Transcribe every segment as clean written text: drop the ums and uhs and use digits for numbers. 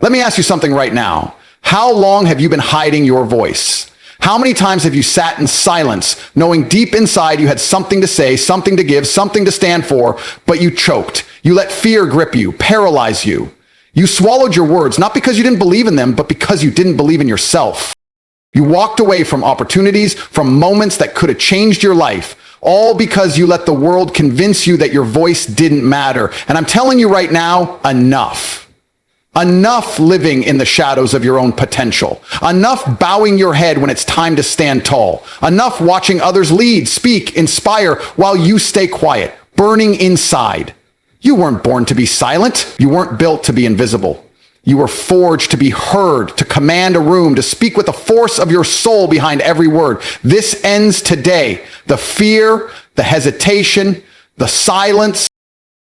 Let me ask you something right now. How long have you been hiding your voice? How many times have you sat in silence, knowing deep inside you had something to say, something to give, something to stand for, but you choked? You let fear grip you, paralyze you. You swallowed your words, not because you didn't believe in them, but because you didn't believe in yourself. You walked away from opportunities, from moments that could have changed your life, all because you let the world convince you that your voice didn't matter. And I'm telling you right now, enough. Enough living in the shadows of your own potential. Enough bowing your head when it's time to stand tall. Enough watching others lead, speak, inspire while you stay quiet, burning inside. You weren't born to be silent. You weren't built to be invisible. You were forged to be heard, to command a room, to speak with the force of your soul behind every word. This ends today. The fear, the hesitation, the silence.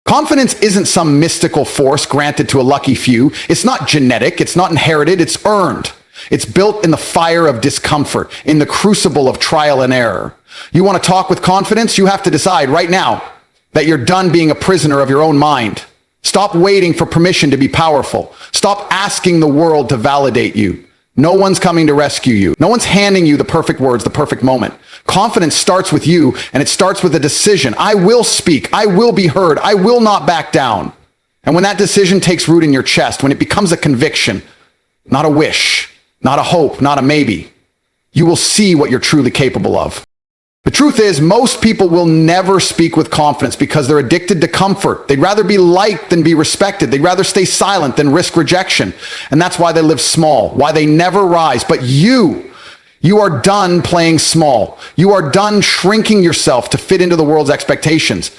Confidence isn't some mystical force granted to a lucky few. It's not genetic. It's not inherited. It's earned. It's built in the fire of discomfort, in the crucible of trial and error. You want to talk with confidence? You have to decide right now that you're done being a prisoner of your own mind. Stop waiting for permission to be powerful. Stop asking the world to validate you. No one's coming to rescue you. No one's handing you the perfect words, the perfect moment. Confidence starts with you, and it starts with a decision. I will speak. I will be heard. I will not back down. And when that decision takes root in your chest, when it becomes a conviction, not a wish, not a hope, not a maybe, you will see what you're truly capable of. The truth is, most people will never speak with confidence because they're addicted to comfort. They'd rather be liked than be respected. They'd rather stay silent than risk rejection. And that's why they live small, why they never rise. But you are done playing small. You are done shrinking yourself to fit into the world's expectations.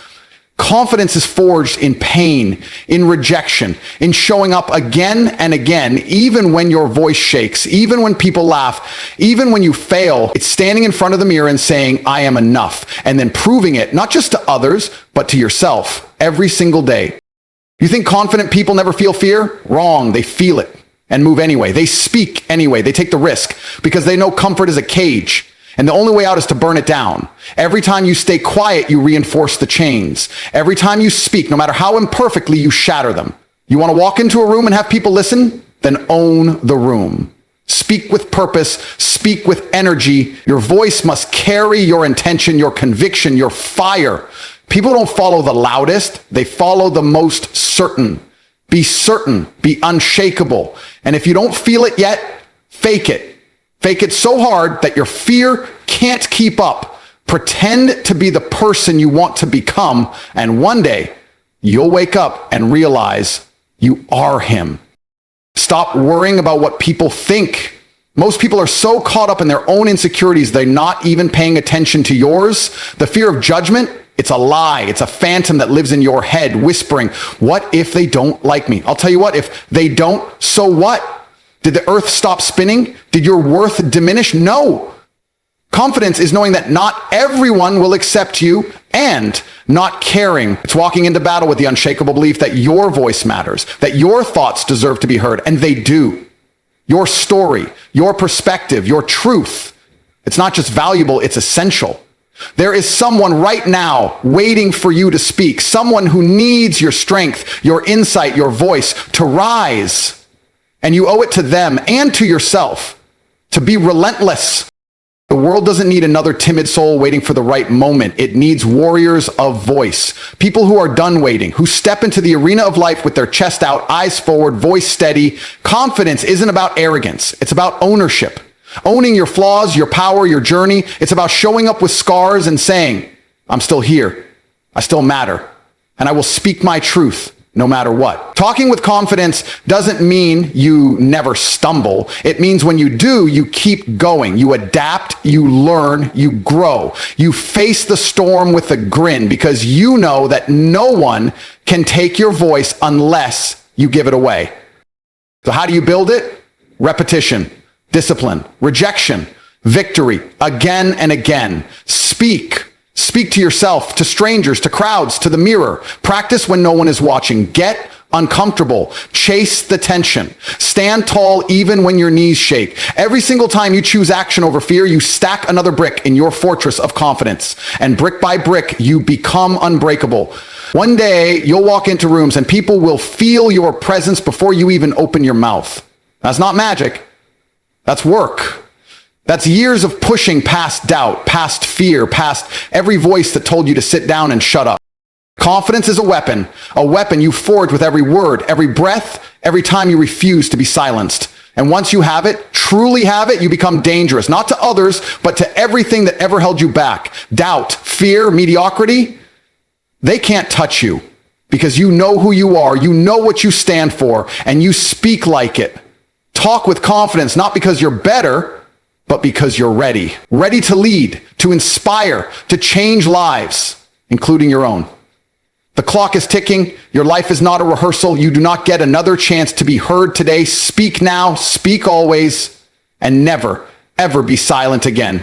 Confidence is forged in pain, in rejection, in showing up again and again, even when your voice shakes, even when people laugh, even when you fail. It's standing in front of the mirror and saying, I am enough, and then proving it, not just to others, but to yourself every single day. You think confident people never feel fear? Wrong. They feel it and move anyway. They speak anyway. They take the risk because they know comfort is a cage. And the only way out is to burn it down. Every time you stay quiet, you reinforce the chains. Every time you speak, no matter how imperfectly, you shatter them. You want to walk into a room and have people listen? Then own the room. Speak with purpose. Speak with energy. Your voice must carry your intention, your conviction, your fire. People don't follow the loudest. They follow the most certain. Be certain. Be unshakable. And if you don't feel it yet, fake it. Fake it so hard that your fear can't keep up. Pretend to be the person you want to become, and one day you'll wake up and realize you are him. Stop worrying about what people think. Most people are so caught up in their own insecurities, they're not even paying attention to yours. The fear of judgment, it's a lie. It's a phantom that lives in your head whispering, what if they don't like me? I'll tell you what, if they don't, so what? Did the earth stop spinning? Did your worth diminish? No. Confidence is knowing that not everyone will accept you and not caring. It's walking into battle with the unshakable belief that your voice matters, that your thoughts deserve to be heard, and they do. Your story, your perspective, your truth. It's not just valuable, it's essential. There is someone right now waiting for you to speak, someone who needs your strength, your insight, your voice to rise. And you owe it to them and to yourself to be relentless. The world doesn't need another timid soul waiting for the right moment. It needs warriors of voice, people who are done waiting, who step into the arena of life with their chest out, eyes forward, voice steady. Confidence isn't about arrogance. It's about ownership. Owning your flaws, your power, your journey. It's about showing up with scars and saying, I'm still here. I still matter. And I will speak my truth no matter what. Talking with confidence doesn't mean you never stumble. It means when you do, you keep going. You adapt, you learn, you grow. You face the storm with a grin because you know that no one can take your voice unless you give it away. So how do you build it? Repetition, discipline, rejection, victory, again and again. Speak. Speak to yourself, to strangers, to crowds, to the mirror. Practice when no one is watching. Get uncomfortable. Chase the tension. Stand tall even when your knees shake. Every single time you choose action over fear, you stack another brick in your fortress of confidence. And brick by brick, you become unbreakable. One day, you'll walk into rooms and people will feel your presence before you even open your mouth. That's not magic. That's work. That's years of pushing past doubt, past fear, past every voice that told you to sit down and shut up. Confidence is a weapon you forge with every word, every breath, every time you refuse to be silenced. And once you have it, truly have it, you become dangerous, not to others, but to everything that ever held you back. Doubt, fear, mediocrity, they can't touch you because you know who you are, you know what you stand for, and you speak like it. Talk with confidence, not because you're better, but because you're ready. Ready to lead, to inspire, to change lives, including your own. The clock is ticking. Your life is not a rehearsal. You do not get another chance to be heard today. Speak now, speak always, and never, ever be silent again.